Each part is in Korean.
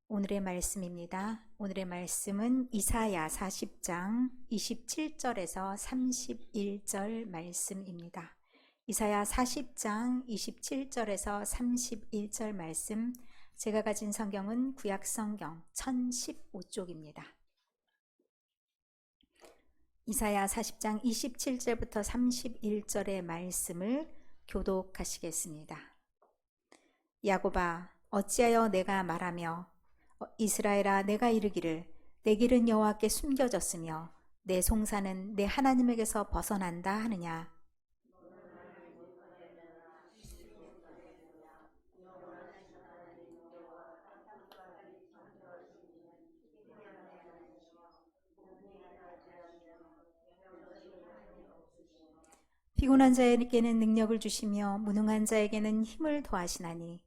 오늘의 말씀입니다. 오늘의 말씀은 이사야 40장 27절에서 31절 말씀입니다. 이사야 40장 27절에서 31절 말씀, 제가 가진 성경은 구약성경 1015쪽입니다. 이사야 40장 27절부터 31절의 말씀을 교독하시겠습니다. 야곱아, 어찌하여 내가 말하며 이스라엘아, 내가 이르기를 내 길은 여호와께 숨겨졌으며 내 송사는 내 하나님에게서 벗어난다 하느냐. 피곤한 자에게는 능력을 주시며 무능한 자에게는 힘을 더하시나니.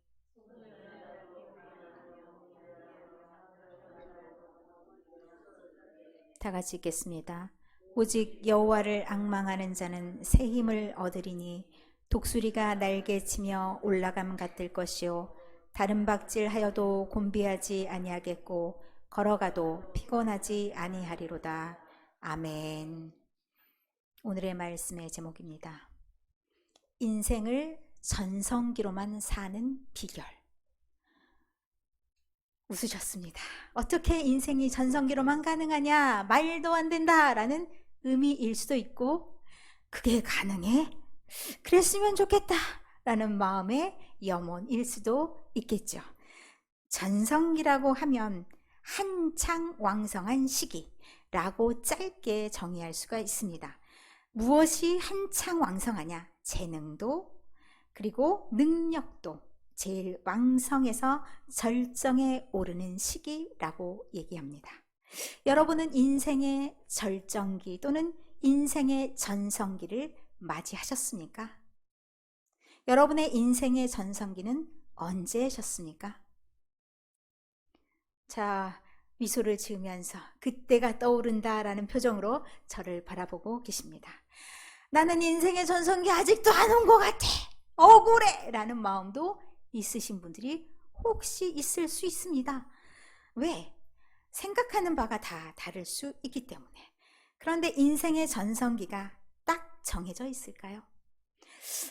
다 같이 읽겠습니다. 오직 여호와를 앙망하는 자는 새 힘을 얻으리니 독수리가 날개치며 올라감 같을 것이요 다른 박질하여도 곤비하지 아니하겠고 걸어가도 피곤하지 아니하리로다. 아멘. 오늘의 말씀의 제목입니다. 인생을 전성기로만 사는 비결. 웃으셨습니다. 어떻게 인생이 전성기로만 가능하냐? 말도 안 된다 라는 의미일 수도 있고, 그게 가능해? 그랬으면 좋겠다 라는 마음의 염원일 수도 있겠죠. 전성기라고 하면 한창 왕성한 시기라고 짧게 정의할 수가 있습니다. 무엇이 한창 왕성하냐? 재능도, 그리고 능력도 제일 왕성해서 절정에 오르는 시기라고 얘기합니다. 여러분은 인생의 절정기 또는 인생의 전성기를 맞이하셨습니까? 여러분의 인생의 전성기는 언제셨습니까? 자, 미소를 지으면서 그때가 떠오른다라는 표정으로 저를 바라보고 계십니다. 나는 인생의 전성기 아직도 안 온 것 같아. 억울해! 라는 마음도 있으신 분들이 혹시 있을 수 있습니다. 왜? 생각하는 바가 다 다를 수 있기 때문에. 그런데 인생의 전성기가 딱 정해져 있을까요?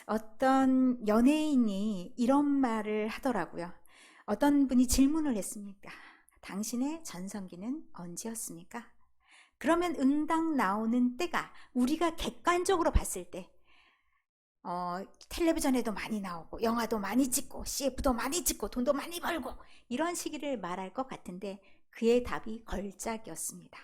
어떤 연예인이 이런 말을 하더라고요. 어떤 분이 질문을 했습니다. 당신의 전성기는 언제였습니까? 그러면 응당 나오는 때가 우리가 객관적으로 봤을 때 텔레비전에도 많이 나오고 영화도 많이 찍고 CF도 많이 찍고 돈도 많이 벌고 이런 시기를 말할 것 같은데 그의 답이 걸작이었습니다.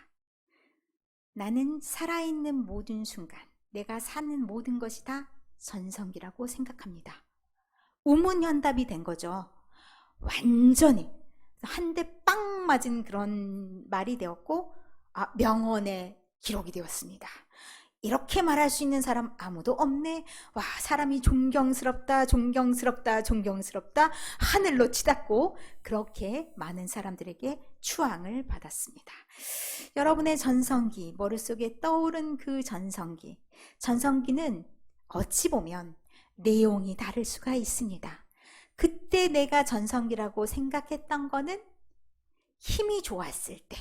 나는 살아있는 모든 순간, 내가 사는 모든 것이 다 전성기라고 생각합니다. 우문현답이 된 거죠. 완전히 한 대 빵 맞은 그런 말이 되었고 명언의 기록이 되었습니다. 이렇게 말할 수 있는 사람 아무도 없네. 와, 사람이 존경스럽다, 존경스럽다, 존경스럽다 하늘로 치닫고 그렇게 많은 사람들에게 추앙을 받았습니다. 여러분의 전성기, 머릿속에 떠오른 그 전성기는 어찌 보면 내용이 다를 수가 있습니다. 그때 내가 전성기라고 생각했던 거는 힘이 좋았을 때,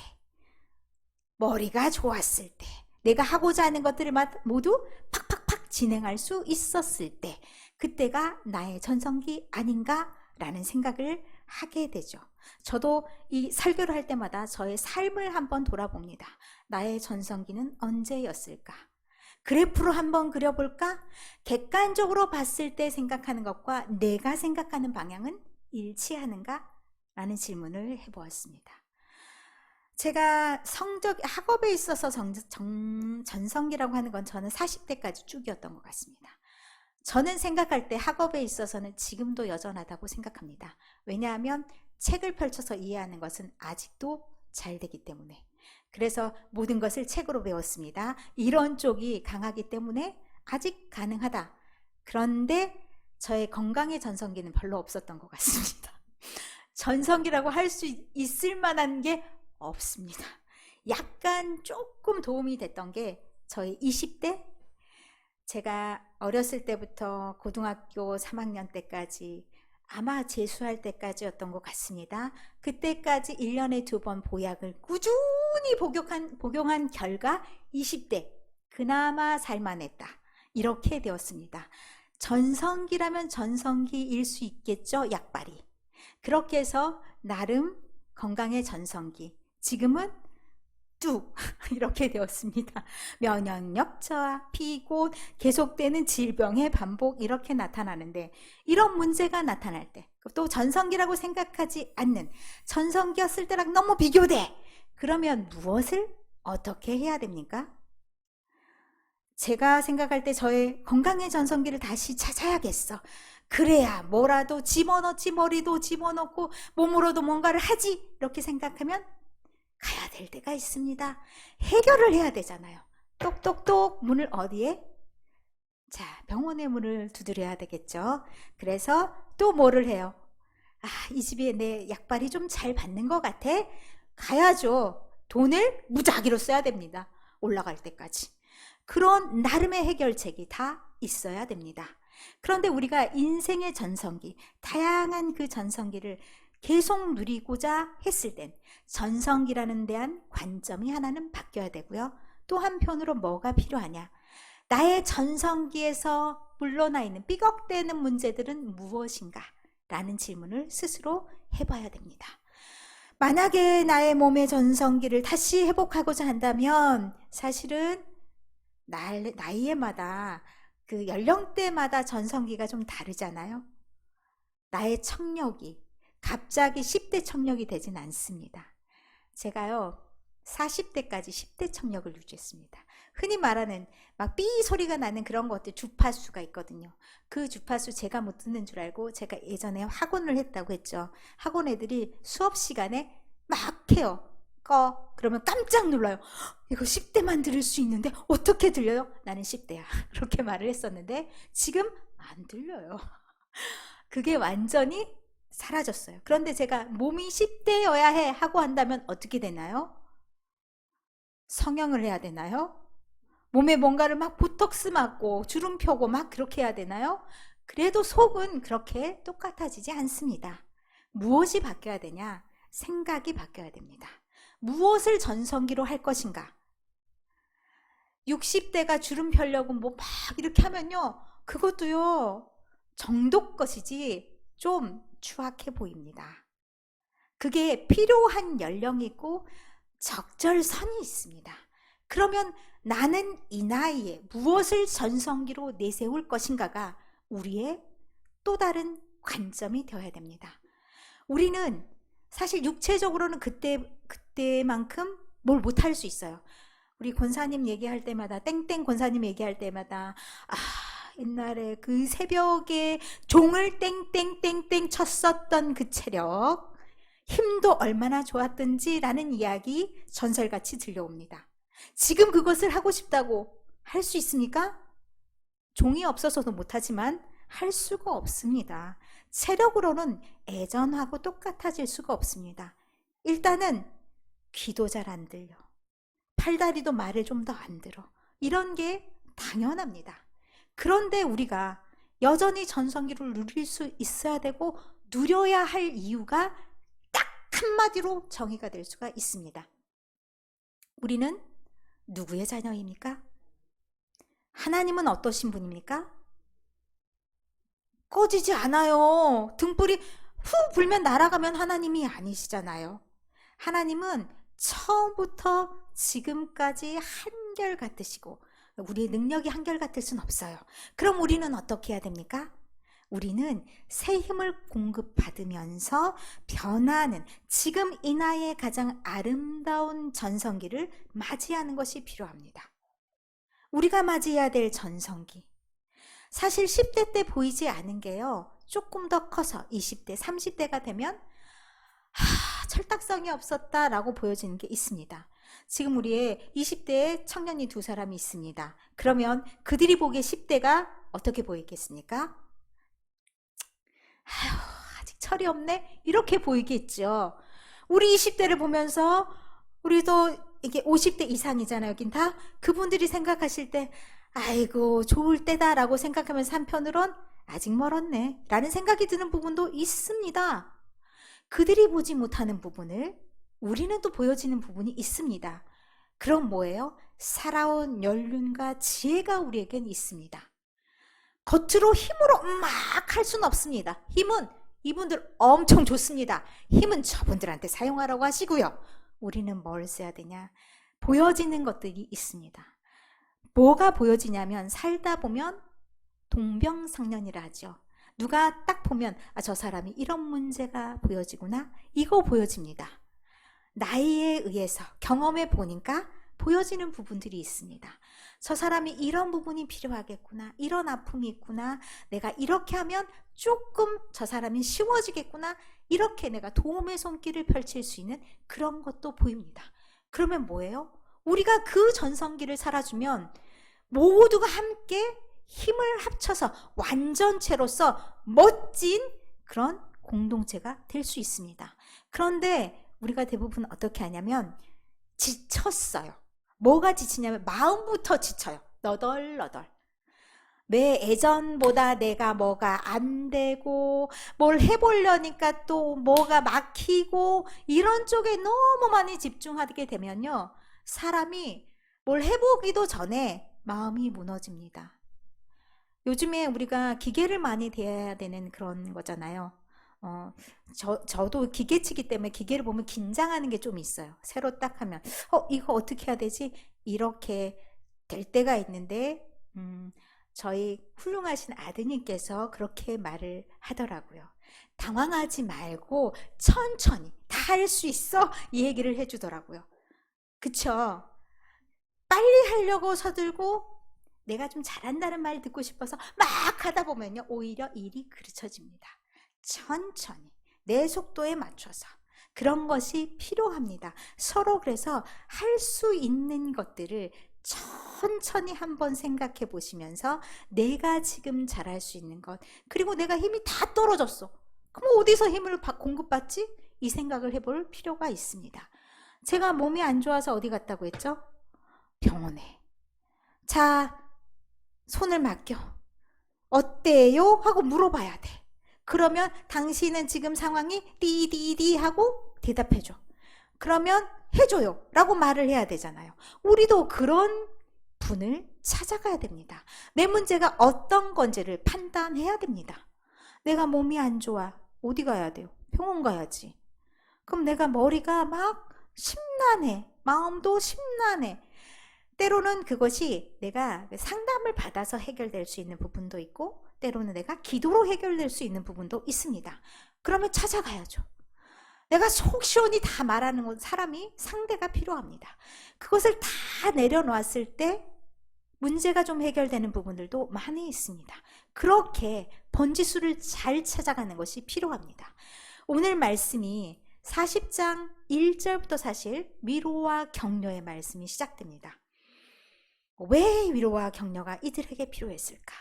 머리가 좋았을 때, 내가 하고자 하는 것들을 모두 팍팍팍 진행할 수 있었을 때, 그때가 나의 전성기 아닌가라는 생각을 하게 되죠. 저도 이 설교를 할 때마다 저의 삶을 한번 돌아봅니다. 나의 전성기는 언제였을까? 그래프로 한번 그려볼까? 객관적으로 봤을 때 생각하는 것과 내가 생각하는 방향은 일치하는가? 라는 질문을 해보았습니다. 제가 학업에 있어서 전성기라고 하는 건 저는 40대까지 쭉이었던 것 같습니다. 저는 생각할 때 학업에 있어서는 지금도 여전하다고 생각합니다. 왜냐하면 책을 펼쳐서 이해하는 것은 아직도 잘 되기 때문에. 그래서 모든 것을 책으로 배웠습니다. 이런 쪽이 강하기 때문에 아직 가능하다. 그런데 저의 건강의 전성기는 별로 없었던 것 같습니다. 전성기라고 할 수 있을 만한 게 없습니다. 약간 조금 도움이 됐던 게 저희 20대, 제가 어렸을 때부터 고등학교 3학년 때까지 아마 재수할 때까지였던 것 같습니다. 그때까지 1년에 2번 보약을 꾸준히 복용한 결과 20대 그나마 살만했다. 이렇게 되었습니다. 전성기라면 전성기일 수 있겠죠, 약발이. 그렇게 해서 나름 건강의 전성기, 지금은 뚝 이렇게 되었습니다. 면역력 저하, 피곤, 계속되는 질병의 반복 이렇게 나타나는데, 이런 문제가 나타날 때, 또 전성기라고 생각하지 않는, 전성기였을 때랑 너무 비교돼. 그러면 무엇을 어떻게 해야 됩니까? 제가 생각할 때 저의 건강의 전성기를 다시 찾아야겠어. 그래야 뭐라도 집어넣지, 머리도 집어넣고 몸으로도 뭔가를 하지, 이렇게 생각하면 가야 될 때가 있습니다. 해결을 해야 되잖아요. 똑똑똑 문을 어디에? 자, 병원의 문을 두드려야 되겠죠. 그래서 또 뭐를 해요? 이 집에 내 약발이 좀 잘 받는 것 같아? 가야죠. 돈을 무작위로 써야 됩니다. 올라갈 때까지. 그런 나름의 해결책이 다 있어야 됩니다. 그런데 우리가 인생의 전성기, 다양한 그 전성기를 계속 누리고자 했을 땐 전성기라는 대한 관점이 하나는 바뀌어야 되고요. 또 한편으로 뭐가 필요하냐? 나의 전성기에서 물러나 있는 삐걱대는 문제들은 무엇인가? 라는 질문을 스스로 해봐야 됩니다. 만약에 나의 몸의 전성기를 다시 회복하고자 한다면 사실은 나이에마다 그 연령대마다 전성기가 좀 다르잖아요. 나의 청력이 갑자기 10대 청력이 되진 않습니다. 제가요 40대까지 10대 청력을 유지했습니다. 흔히 말하는 막 삐 소리가 나는 그런 것들, 주파수가 있거든요. 그 주파수 제가 못 듣는 줄 알고 제가 예전에 학원을 했다고 했죠. 학원 애들이 수업 시간에 막 해요. 꺼. 그러면 깜짝 놀라요. 이거 10대만 들을 수 있는데 어떻게 들려요? 나는 10대야. 그렇게 말을 했었는데 지금 안 들려요. 그게 완전히 사라졌어요. 그런데 제가 몸이 10대여야 해 하고 한다면 어떻게 되나요? 성형을 해야 되나요? 몸에 뭔가를 막 보톡스 맞고 주름 펴고 막 그렇게 해야 되나요? 그래도 속은 그렇게 똑같아지지 않습니다. 무엇이 바뀌어야 되냐? 생각이 바뀌어야 됩니다. 무엇을 전성기로 할 것인가? 60대가 주름 펴려고 뭐 막 이렇게 하면요, 그것도요 정도 것이지 좀 추악해 보입니다. 그게 필요한 연령이 있고 적절선이 있습니다. 그러면 나는 이 나이에 무엇을 전성기로 내세울 것인가가 우리의 또 다른 관점이 되어야 됩니다. 우리는 사실 육체적으로는 그때만큼 뭘 못할 수 있어요. 우리 권사님 얘기할 때마다, 땡땡 권사님 얘기할 때마다, 옛날에 그 새벽에 종을 땡땡땡땡 쳤었던 그 체력, 힘도 얼마나 좋았던지라는 이야기 전설같이 들려옵니다. 지금 그것을 하고 싶다고 할 수 있습니까? 종이 없어서도 못하지만 할 수가 없습니다. 체력으로는 예전하고 똑같아질 수가 없습니다. 일단은 귀도 잘 안 들려. 팔다리도 말을 좀 더 안 들어. 이런 게 당연합니다. 그런데 우리가 여전히 전성기를 누릴 수 있어야 되고 누려야 할 이유가 딱 한마디로 정의가 될 수가 있습니다. 우리는 누구의 자녀입니까? 하나님은 어떠신 분입니까? 꺼지지 않아요. 등불이 후 불면 날아가면 하나님이 아니시잖아요. 하나님은 처음부터 지금까지 한결같으시고 우리의 능력이 한결같을 순 없어요. 그럼 우리는 어떻게 해야 됩니까? 우리는 새 힘을 공급받으면서 변화하는 지금 이 나이의 가장 아름다운 전성기를 맞이하는 것이 필요합니다. 우리가 맞이해야 될 전성기, 사실 10대 때 보이지 않은 게요, 조금 더 커서 20대, 30대가 되면 철딱성이 없었다라고 보여지는 게 있습니다. 지금 우리의 20대에 청년이 2사람이 있습니다. 그러면 그들이 보기에 10대가 어떻게 보이겠습니까? 아직 철이 없네? 이렇게 보이겠죠. 우리 20대를 보면서 우리도 이게 50대 이상이잖아요. 여긴 다. 그분들이 생각하실 때 아이고 좋을 때다라고 생각하면서 한편으론 아직 멀었네 라는 생각이 드는 부분도 있습니다. 그들이 보지 못하는 부분을 우리는 또 보여지는 부분이 있습니다. 그럼 뭐예요? 살아온 연륜과 지혜가 우리에겐 있습니다. 겉으로 힘으로 막 할 수는 없습니다. 힘은 이분들 엄청 좋습니다. 힘은 저분들한테 사용하라고 하시고요. 우리는 뭘 써야 되냐? 보여지는 것들이 있습니다. 뭐가 보여지냐면 살다 보면 동병상련이라 하죠. 누가 딱 보면 저 사람이 이런 문제가 보여지구나. 이거 보여집니다. 나이에 의해서 경험해 보니까 보여지는 부분들이 있습니다. 저 사람이 이런 부분이 필요하겠구나. 이런 아픔이 있구나. 내가 이렇게 하면 조금 저 사람이 쉬워지겠구나. 이렇게 내가 도움의 손길을 펼칠 수 있는 그런 것도 보입니다. 그러면 뭐예요? 우리가 그 전성기를 살아주면 모두가 함께 힘을 합쳐서 완전체로서 멋진 그런 공동체가 될 수 있습니다. 그런데 우리가 대부분 어떻게 하냐면 지쳤어요. 뭐가 지치냐면 마음부터 지쳐요. 너덜너덜. 매 예전보다 내가 뭐가 안 되고 뭘 해보려니까 또 뭐가 막히고 이런 쪽에 너무 많이 집중하게 되면요. 사람이 뭘 해보기도 전에 마음이 무너집니다. 요즘에 우리가 기계를 많이 대해야 되는 그런 거잖아요. 저도 기계치기 때문에 기계를 보면 긴장하는 게 좀 있어요. 새로 딱 하면 이거 어떻게 해야 되지? 이렇게 될 때가 있는데 저희 훌륭하신 아드님께서 그렇게 말을 하더라고요. 당황하지 말고 천천히 다 할 수 있어 이 얘기를 해주더라고요. 그쵸? 빨리 하려고 서들고 내가 좀 잘한다는 말 듣고 싶어서 막 하다 보면요 오히려 일이 그르쳐집니다. 천천히 내 속도에 맞춰서 그런 것이 필요합니다. 서로 그래서 할 수 있는 것들을 천천히 한번 생각해 보시면서 내가 지금 잘할 수 있는 것 그리고 내가 힘이 다 떨어졌어. 그럼 어디서 힘을 공급받지? 이 생각을 해볼 필요가 있습니다. 제가 몸이 안 좋아서 어디 갔다고 했죠? 병원에. 자, 손을 맡겨. 어때요? 하고 물어봐야 돼. 그러면 당신은 지금 상황이 디디디 하고 대답해줘. 그러면 해줘요 라고 말을 해야 되잖아요. 우리도 그런 분을 찾아가야 됩니다. 내 문제가 어떤 건지를 판단해야 됩니다. 내가 몸이 안 좋아. 어디 가야 돼요? 병원 가야지. 그럼 내가 머리가 막 심란해. 마음도 심란해. 때로는 그것이 내가 상담을 받아서 해결될 수 있는 부분도 있고 때로는 내가 기도로 해결될 수 있는 부분도 있습니다. 그러면 찾아가야죠. 내가 속 시원히 다 말하는 사람이 상대가 필요합니다. 그것을 다 내려놓았을 때 문제가 좀 해결되는 부분들도 많이 있습니다. 그렇게 번지수를 잘 찾아가는 것이 필요합니다. 오늘 말씀이 40장 1절부터 사실 위로와 격려의 말씀이 시작됩니다. 왜 위로와 격려가 이들에게 필요했을까?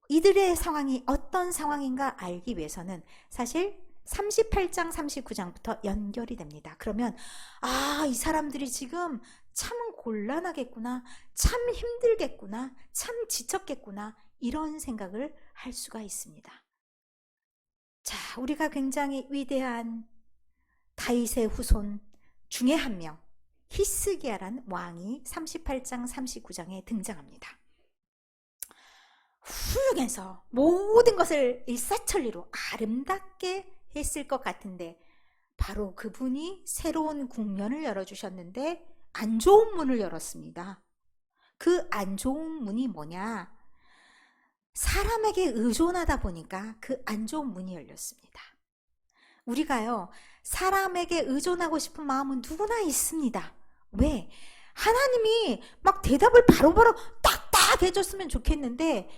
이들의 상황이 어떤 상황인가 알기 위해서는 사실 38장 39장부터 연결이 됩니다. 그러면 이 사람들이 지금 참 곤란하겠구나, 참 힘들겠구나, 참 지쳤겠구나 이런 생각을 할 수가 있습니다. 자, 우리가 굉장히 위대한 다윗의 후손 중에 한 명 히스기야란 왕이 38장 39장에 등장합니다. 훌륭해서 모든 것을 일사천리로 아름답게 했을 것 같은데 바로 그분이 새로운 국면을 열어주셨는데 안 좋은 문을 열었습니다. 그 안 좋은 문이 뭐냐? 사람에게 의존하다 보니까 그 안 좋은 문이 열렸습니다. 우리가요 사람에게 의존하고 싶은 마음은 누구나 있습니다. 왜? 하나님이 막 대답을 바로바로 딱딱 해줬으면 좋겠는데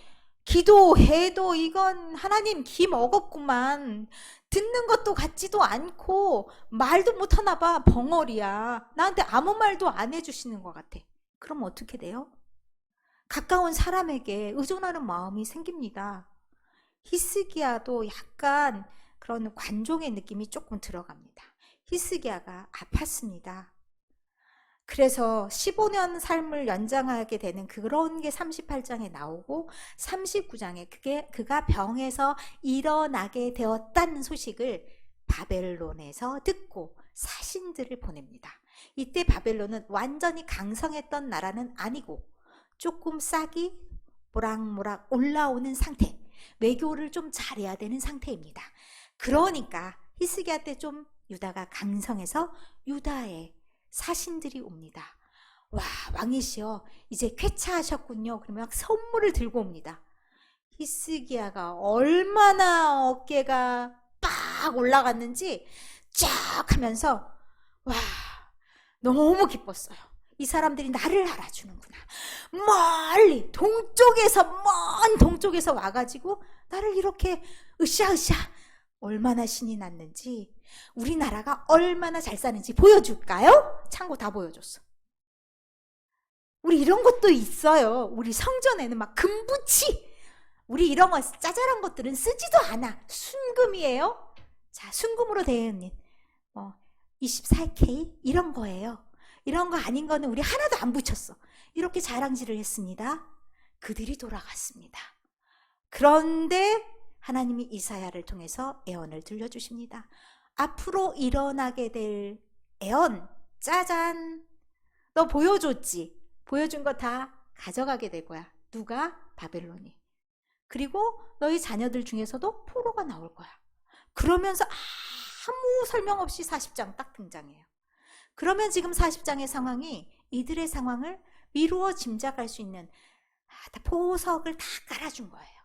기도해도 이건 하나님 기 먹었구만. 듣는 것도 같지도 않고 말도 못하나 봐. 벙어리야. 나한테 아무 말도 안 해주시는 것 같아. 그럼 어떻게 돼요? 가까운 사람에게 의존하는 마음이 생깁니다. 히스기야도 약간 그런 관종의 느낌이 조금 들어갑니다. 히스기야가 아팠습니다. 그래서 15년 삶을 연장하게 되는 그런 게 38장에 나오고 39장에 그가 병에서 일어나게 되었다는 소식을 바벨론에서 듣고 사신들을 보냅니다. 이때 바벨론은 완전히 강성했던 나라는 아니고 조금 싹이 모락모락 올라오는 상태, 외교를 좀 잘해야 되는 상태입니다. 그러니까 히스기야 때 좀 유다가 강성해서 유다에 사신들이 옵니다. 와, 왕이시여 이제 쾌차하셨군요. 그러면 막 선물을 들고 옵니다. 히스기야가 얼마나 어깨가 빡 올라갔는지 쫙 하면서 와, 너무 기뻤어요. 이 사람들이 나를 알아주는구나. 멀리 동쪽에서 먼 동쪽에서 와가지고 나를 이렇게 으쌰으쌰 얼마나 신이 났는지, 우리나라가 얼마나 잘 사는지 보여줄까요? 창고 다 보여줬어. 우리 이런 것도 있어요. 우리 성전에는 막 금붙이, 우리 이런 거 짜잘한 것들은 쓰지도 않아. 순금이에요. 자, 순금으로 되어 있는 24K 이런 거예요. 이런 거 아닌 거는 우리 하나도 안 붙였어. 이렇게 자랑질을 했습니다. 그들이 돌아갔습니다. 그런데 하나님이 이사야를 통해서 예언을 들려주십니다. 앞으로 일어나게 될 예언, 짜잔, 너 보여줬지? 보여준 거 다 가져가게 될 거야. 누가? 바벨론이. 그리고 너희 자녀들 중에서도 포로가 나올 거야. 그러면서 아무 설명 없이 40장 딱 등장해요. 그러면 지금 40장의 상황이 이들의 상황을 미루어 짐작할 수 있는 보석을 다 깔아준 거예요.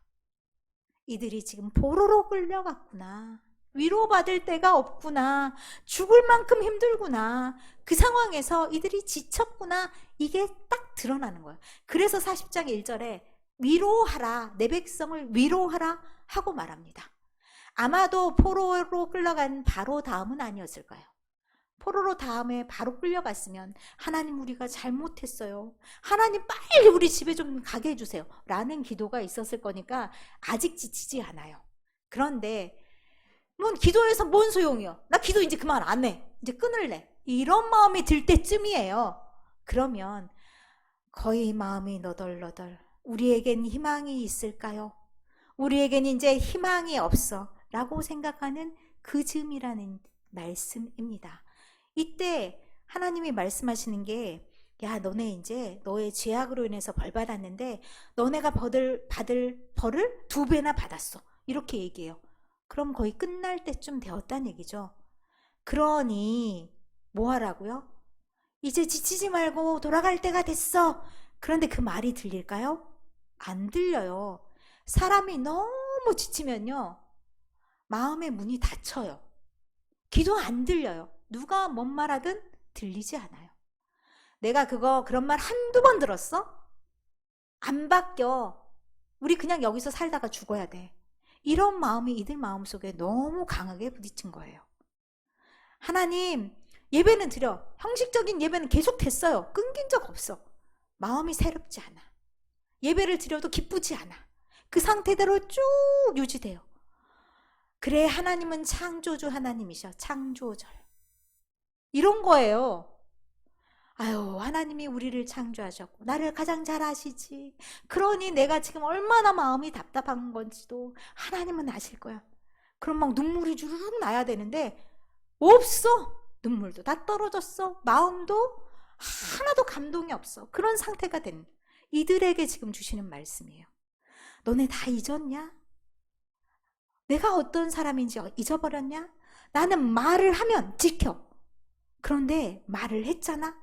이들이 지금 포로로 끌려갔구나. 위로받을 데가 없구나. 죽을 만큼 힘들구나. 그 상황에서 이들이 지쳤구나. 이게 딱 드러나는 거예요. 그래서 40장 1절에 위로하라, 내 백성을 위로하라 하고 말합니다. 아마도 포로로 끌려간 바로 다음은 아니었을 거예요. 포로로 다음에 바로 끌려갔으면 하나님 우리가 잘못했어요. 하나님 빨리 우리 집에 좀 가게 해주세요. 라는 기도가 있었을 거니까 아직 지치지 않아요. 그런데 기도해서 뭔 소용이요? 나 기도 이제 그만 안 해. 이제 끊을래. 이런 마음이 들 때쯤이에요. 그러면 거의 마음이 너덜너덜. 우리에겐 희망이 있을까요? 우리에겐 이제 희망이 없어. 라고 생각하는 그 즈음이라는 말씀입니다. 이때 하나님이 말씀하시는 게, 야, 너네 이제 너의 죄악으로 인해서 벌 받았는데 너네가 받을 벌을 2배나 받았어. 이렇게 얘기해요. 그럼 거의 끝날 때쯤 되었다는 얘기죠. 그러니 뭐 하라고요? 이제 지치지 말고 돌아갈 때가 됐어. 그런데 그 말이 들릴까요? 안 들려요. 사람이 너무 지치면요, 마음의 문이 닫혀요. 기도 안 들려요. 누가 뭔 말하든 들리지 않아요. 내가 그런 말 한두 번 들었어? 안 바뀌어. 우리 그냥 여기서 살다가 죽어야 돼. 이런 마음이 이들 마음속에 너무 강하게 부딪힌 거예요. 하나님, 예배는 드려. 형식적인 예배는 계속 됐어요. 끊긴 적 없어. 마음이 새롭지 않아. 예배를 드려도 기쁘지 않아. 그 상태대로 쭉 유지돼요. 그래, 하나님은 창조주 하나님이셔. 창조절. 이런 거예요. 아유, 하나님이 우리를 창조하셨고 나를 가장 잘 아시지. 그러니 내가 지금 얼마나 마음이 답답한 건지도 하나님은 아실 거야. 그럼 막 눈물이 주르륵 나야 되는데 없어. 눈물도 다 떨어졌어. 마음도 하나도 감동이 없어. 그런 상태가 된 이들에게 지금 주시는 말씀이에요. 너네 다 잊었냐? 내가 어떤 사람인지 잊어버렸냐? 나는 말을 하면 지켜. 그런데 말을 했잖아?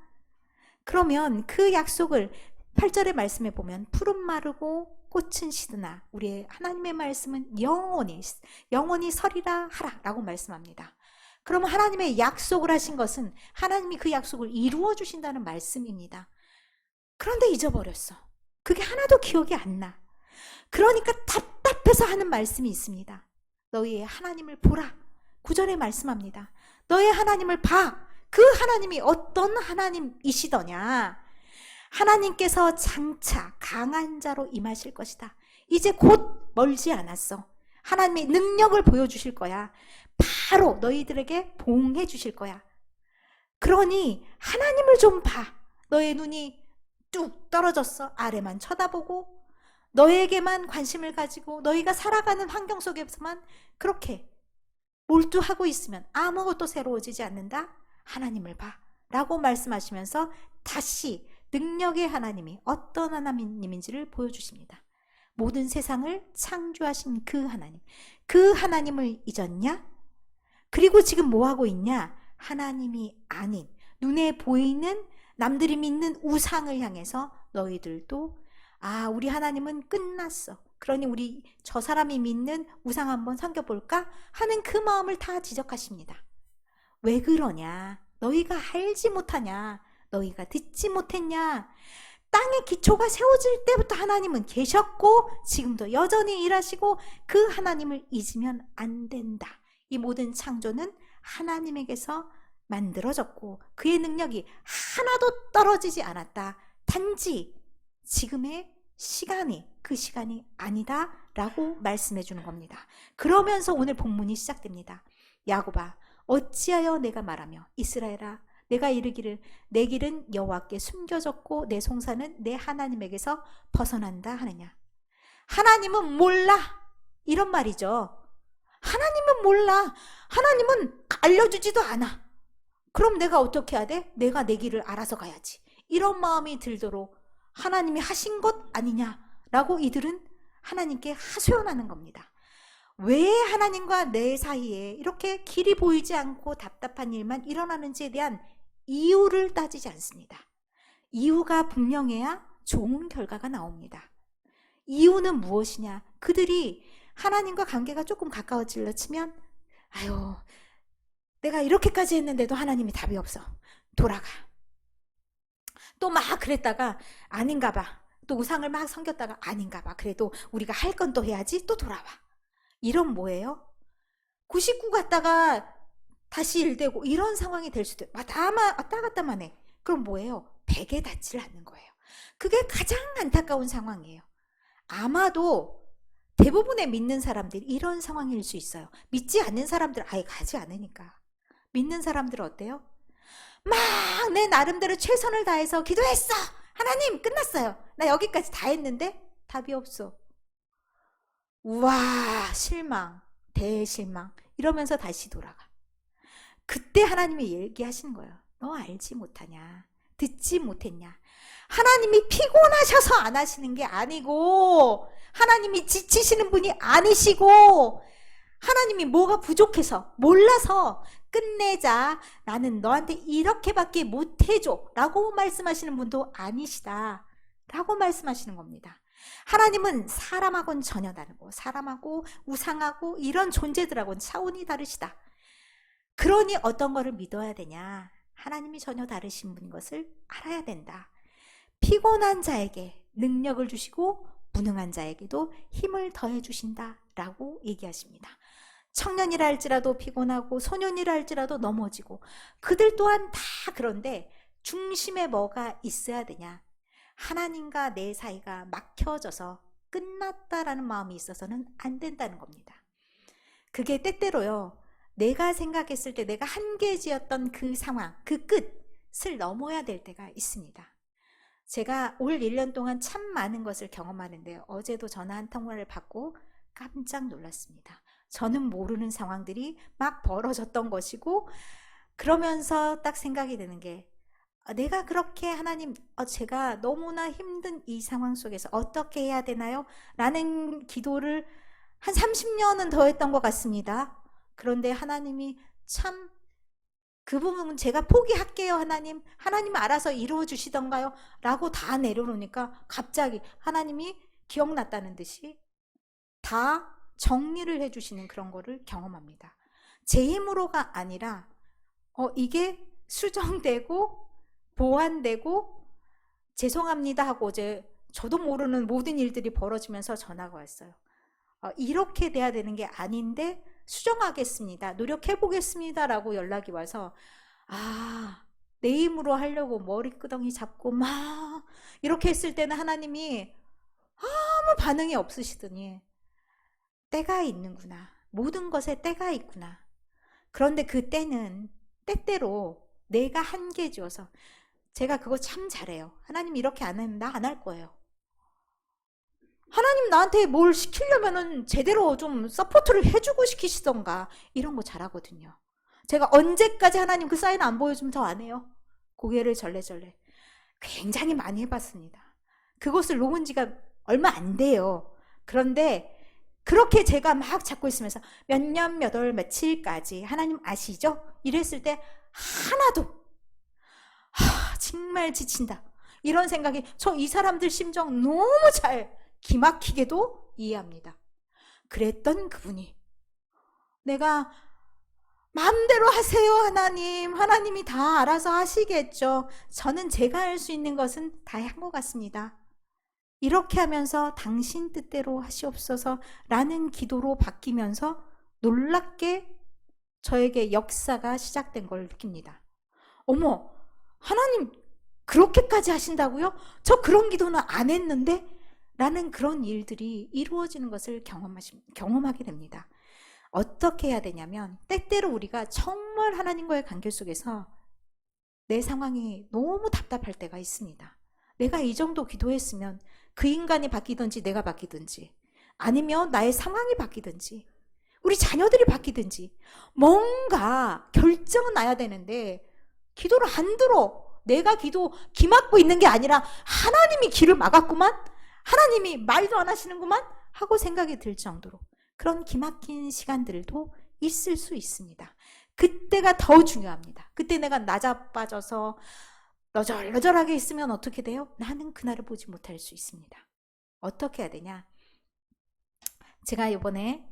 그러면 그 약속을 8절의 말씀에 보면 푸른 마르고 꽃은 시드나 우리의 하나님의 말씀은 영원히 서리라 하라 라고 말씀합니다. 그러면 하나님의 약속을 하신 것은 하나님이 그 약속을 이루어 주신다는 말씀입니다. 그런데 잊어버렸어. 그게 하나도 기억이 안 나. 그러니까 답답해서 하는 말씀이 있습니다. 너희의 하나님을 보라. 9절에 말씀합니다. 너의 하나님을 봐. 그 하나님이 어떤 하나님이시더냐? 하나님께서 장차 강한 자로 임하실 것이다. 이제 곧 멀지 않았어. 하나님의 능력을 보여주실 거야. 바로 너희들에게 보응해 주실 거야. 그러니 하나님을 좀 봐. 너의 눈이 뚝 떨어졌어. 아래만 쳐다보고 너에게만 관심을 가지고 너희가 살아가는 환경 속에서만 그렇게 몰두하고 있으면 아무것도 새로워지지 않는다. 하나님을 봐. 라고 말씀하시면서 다시 능력의 하나님이 어떤 하나님인지를 보여주십니다. 모든 세상을 창조하신 그 하나님. 그 하나님을 잊었냐? 그리고 지금 뭐하고 있냐? 하나님이 아닌 눈에 보이는 남들이 믿는 우상을 향해서 너희들도 우리 하나님은 끝났어. 그러니 우리 저 사람이 믿는 우상 한번 섬겨볼까? 하는 그 마음을 다 지적하십니다. 왜 그러냐? 너희가 알지 못하냐? 너희가 듣지 못했냐? 땅의 기초가 세워질 때부터 하나님은 계셨고 지금도 여전히 일하시고 그 하나님을 잊으면 안 된다. 이 모든 창조는 하나님에게서 만들어졌고 그의 능력이 하나도 떨어지지 않았다. 단지 지금의 시간이 그 시간이 아니다 라고 말씀해 주는 겁니다. 그러면서 오늘 본문이 시작됩니다. 야곱아 어찌하여 내가 말하며 이스라엘아 내가 이르기를 내 길은 여호와께 숨겨졌고 내 송사는 내 하나님에게서 벗어난다 하느냐. 하나님은 몰라 이런 말이죠. 하나님은 몰라. 하나님은 알려주지도 않아. 그럼 내가 어떻게 해야 돼? 내가 내 길을 알아서 가야지. 이런 마음이 들도록 하나님이 하신 것 아니냐라고 이들은 하나님께 하소연하는 겁니다. 왜 하나님과 내 사이에 이렇게 길이 보이지 않고 답답한 일만 일어나는지에 대한 이유를 따지지 않습니다. 이유가 분명해야 좋은 결과가 나옵니다. 이유는 무엇이냐? 그들이 하나님과 관계가 조금 가까워질러 치면 아유 내가 이렇게까지 했는데도 하나님이 답이 없어. 돌아가. 또 막 그랬다가 아닌가 봐. 또 우상을 막 섬겼다가 아닌가 봐. 그래도 우리가 할 건 또 해야지. 또 돌아와. 이런 뭐예요? 99 갔다가 다시 1되고 이런 상황이 될 수도 있고 왔다 갔다만 해. 그럼 뭐예요? 100에 닿지를 않는 거예요. 그게 가장 안타까운 상황이에요. 아마도 대부분의 믿는 사람들이 이런 상황일 수 있어요. 믿지 않는 사람들 아예 가지 않으니까. 믿는 사람들은 어때요? 막 내 나름대로 최선을 다해서 기도했어. 하나님 끝났어요. 나 여기까지 다 했는데 답이 없어. 우와 실망 대실망 이러면서 다시 돌아가. 그때 하나님이 얘기하시는 거예요. 너 알지 못하냐? 듣지 못했냐? 하나님이 피곤하셔서 안 하시는 게 아니고 하나님이 지치시는 분이 아니시고 하나님이 뭐가 부족해서 몰라서 끝내자 나는 너한테 이렇게밖에 못해줘 라고 말씀하시는 분도 아니시다 라고 말씀하시는 겁니다. 하나님은 사람하고는 전혀 다르고 사람하고 우상하고 이런 존재들하고는 차원이 다르시다. 그러니 어떤 거를 믿어야 되냐? 하나님이 전혀 다르신 분인 것을 알아야 된다. 피곤한 자에게 능력을 주시고 무능한 자에게도 힘을 더해 주신다 라고 얘기하십니다. 청년이라 할지라도 피곤하고 소년이라 할지라도 넘어지고 그들 또한 다 그런데 중심에 뭐가 있어야 되냐? 하나님과 내 사이가 막혀져서 끝났다라는 마음이 있어서는 안 된다는 겁니다. 그게 때때로요. 내가 생각했을 때 내가 한계지었던 그 상황, 그 끝을 넘어야 될 때가 있습니다. 제가 올 1년 동안 참 많은 것을 경험하는데요. 어제도 전화 한 통화를 받고 깜짝 놀랐습니다. 저는 모르는 상황들이 막 벌어졌던 것이고 그러면서 딱 생각이 드는 게 내가 그렇게 하나님 제가 너무나 힘든 이 상황 속에서 어떻게 해야 되나요? 라는 기도를 한 30년은 더 했던 것 같습니다. 그런데 하나님이 참 그 부분은 제가 포기할게요 하나님. 하나님 알아서 이루어 주시던가요? 라고 다 내려놓으니까 갑자기 하나님이 기억났다는 듯이 다 정리를 해주시는 그런 거를 경험합니다. 제 힘으로가 아니라 이게 수정되고 보완되고 죄송합니다 하고 어제 저도 모르는 모든 일들이 벌어지면서 전화가 왔어요. 이렇게 돼야 되는 게 아닌데 수정하겠습니다. 노력해보겠습니다 라고 연락이 와서 내 힘으로 하려고 머리끄덩이 잡고 막 이렇게 했을 때는 하나님이 아무 반응이 없으시더니 때가 있는구나. 모든 것에 때가 있구나. 그런데 그 때는 때때로 내가 한계 지어서. 제가 그거 참 잘해요. 하나님 이렇게 안 하면 나 안 할 거예요. 하나님 나한테 뭘 시키려면은 제대로 좀 서포트를 해주고 시키시던가. 이런 거 잘하거든요. 제가 언제까지 하나님 그 사인 안 보여주면 더 안 해요? 고개를 절레절레. 굉장히 많이 해봤습니다. 그것을 놓은 지가 얼마 안 돼요. 그런데 그렇게 제가 막 잡고 있으면서 몇 년, 몇 월, 며칠까지 하나님 아시죠? 이랬을 때 하나도 정말 지친다. 이런 생각이, 저 이 사람들 심정 너무 잘 기막히게도 이해합니다. 그랬던 그분이 내가 마음대로 하세요 하나님. 하나님이 다 알아서 하시겠죠. 저는 제가 할 수 있는 것은 다 한 것 같습니다. 이렇게 하면서 당신 뜻대로 하시옵소서 라는 기도로 바뀌면서 놀랍게 저에게 역사가 시작된 걸 느낍니다. 어머, 하나님 그렇게까지 하신다고요? 저 그런 기도는 안 했는데? 라는 그런 일들이 이루어지는 것을 경험하게 됩니다. 어떻게 해야 되냐면, 때때로 우리가 정말 하나님과의 관계 속에서 내 상황이 너무 답답할 때가 있습니다. 내가 이 정도 기도했으면 그 인간이 바뀌든지 내가 바뀌든지, 아니면 나의 상황이 바뀌든지 우리 자녀들이 바뀌든지 뭔가 결정은 나야 되는데 기도를 안 들어. 내가 기 막고 있는 게 아니라 하나님이 길을 막았구만, 하나님이 말도 안 하시는구만 하고 생각이 들 정도로 그런 기막힌 시간들도 있을 수 있습니다. 그때가 더 중요합니다. 그때 내가 나자빠져서 너절너절하게 있으면 어떻게 돼요? 나는 그날을 보지 못할 수 있습니다. 어떻게 해야 되냐? 제가 이번에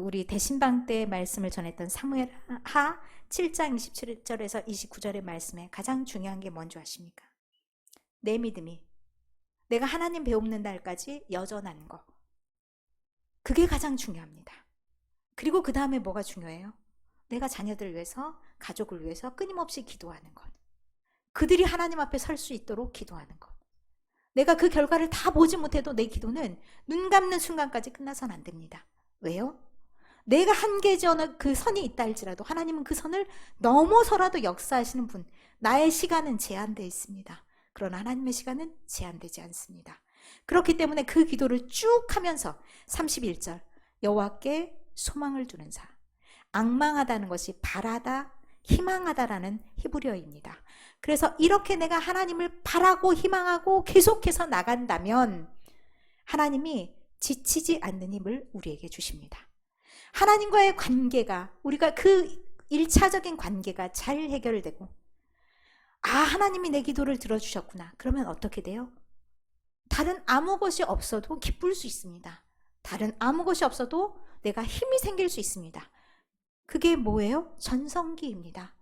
우리 대신방 때 말씀을 전했던 사무엘하 7장 27절에서 29절의 말씀에 가장 중요한 게 뭔지 아십니까? 내 믿음이 내가 하나님 배우는 날까지 여전한 거. 그게 가장 중요합니다. 그리고 그 다음에 뭐가 중요해요? 내가 자녀들을 위해서, 가족을 위해서 끊임없이 기도하는 것. 그들이 하나님 앞에 설 수 있도록 기도하는 것. 내가 그 결과를 다 보지 못해도 내 기도는 눈 감는 순간까지 끝나선 안 됩니다. 왜요? 내가 한계 지어놓은 그 선이 있다 할지라도 하나님은 그 선을 넘어서라도 역사하시는 분. 나의 시간은 제한되어 있습니다. 그러나 하나님의 시간은 제한되지 않습니다. 그렇기 때문에 그 기도를 쭉 하면서 31절, 여호와께 소망을 두는 자. 앙망하다는 것이 바라다, 희망하다라는 히브리어입니다. 그래서 이렇게 내가 하나님을 바라고 희망하고 계속해서 나간다면 하나님이 지치지 않는 힘을 우리에게 주십니다. 하나님과의 관계가, 우리가 그 1차적인 관계가 잘 해결되고, 하나님이 내 기도를 들어주셨구나. 그러면 어떻게 돼요? 다른 아무 것이 없어도 기쁠 수 있습니다. 다른 아무 것이 없어도 내가 힘이 생길 수 있습니다. 그게 뭐예요? 전성기입니다.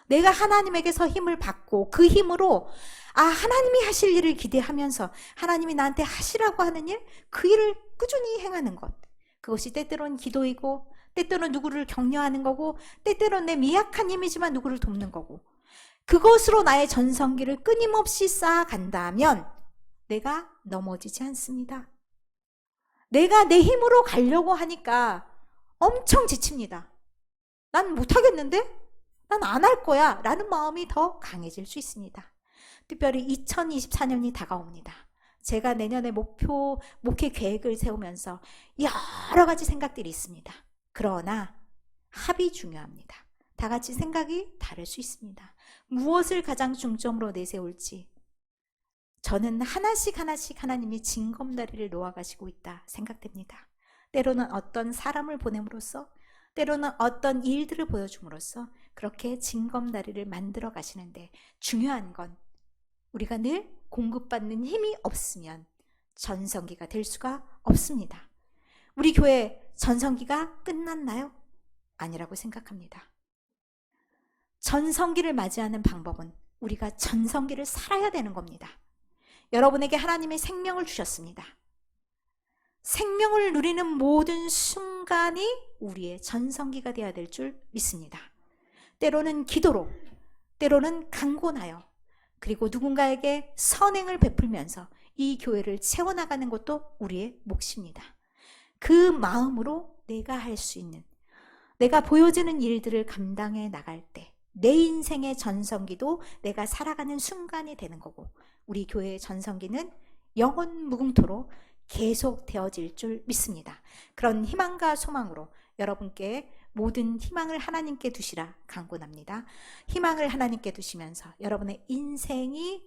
내가 하나님에게서 힘을 받고 그 힘으로 하나님이 하실 일을 기대하면서 하나님이 나한테 하시라고 하는 일, 그 일을 꾸준히 행하는 것. 그것이 때때로는 기도이고, 때때로는 누구를 격려하는 거고, 때때로는 내 미약한 힘이지만 누구를 돕는 거고, 그것으로 나의 전성기를 끊임없이 쌓아간다면 내가 넘어지지 않습니다. 내가 내 힘으로 가려고 하니까 엄청 지칩니다. 난 못하겠는데? 난 안 할 거야 라는 마음이 더 강해질 수 있습니다. 특별히 2024년이 다가옵니다. 제가 내년에 목회 계획을 세우면서 여러 가지 생각들이 있습니다. 그러나 합이 중요합니다. 다 같이 생각이 다를 수 있습니다. 무엇을 가장 중점으로 내세울지 저는 하나씩 하나님이 징검다리를 놓아가시고 있다 생각됩니다. 때로는 어떤 사람을 보냄으로써, 때로는 어떤 일들을 보여줌으로써 그렇게 징검다리를 만들어 가시는데, 중요한 건 우리가 늘 공급받는 힘이 없으면 전성기가 될 수가 없습니다. 우리 교회 전성기가 끝났나요? 아니라고 생각합니다. 전성기를 맞이하는 방법은 우리가 전성기를 살아야 되는 겁니다. 여러분에게 하나님의 생명을 주셨습니다. 생명을 누리는 모든 순간이 우리의 전성기가 되어야 될 줄 믿습니다. 때로는 기도로, 때로는 강권하여, 그리고 누군가에게 선행을 베풀면서 이 교회를 채워나가는 것도 우리의 몫입니다. 그 마음으로 내가 할 수 있는, 내가 보여지는 일들을 감당해 나갈 때 내 인생의 전성기도 내가 살아가는 순간이 되는 거고, 우리 교회의 전성기는 영원 무궁토록 계속 되어질 줄 믿습니다. 그런 희망과 소망으로 여러분께 모든 희망을 하나님께 두시라 간구합니다. 희망을 하나님께 두시면서 여러분의 인생이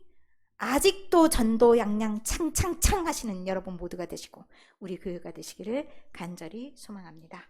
아직도 전도 양양 창창창 하시는 여러분 모두가 되시고 우리 교회가 되시기를 간절히 소망합니다.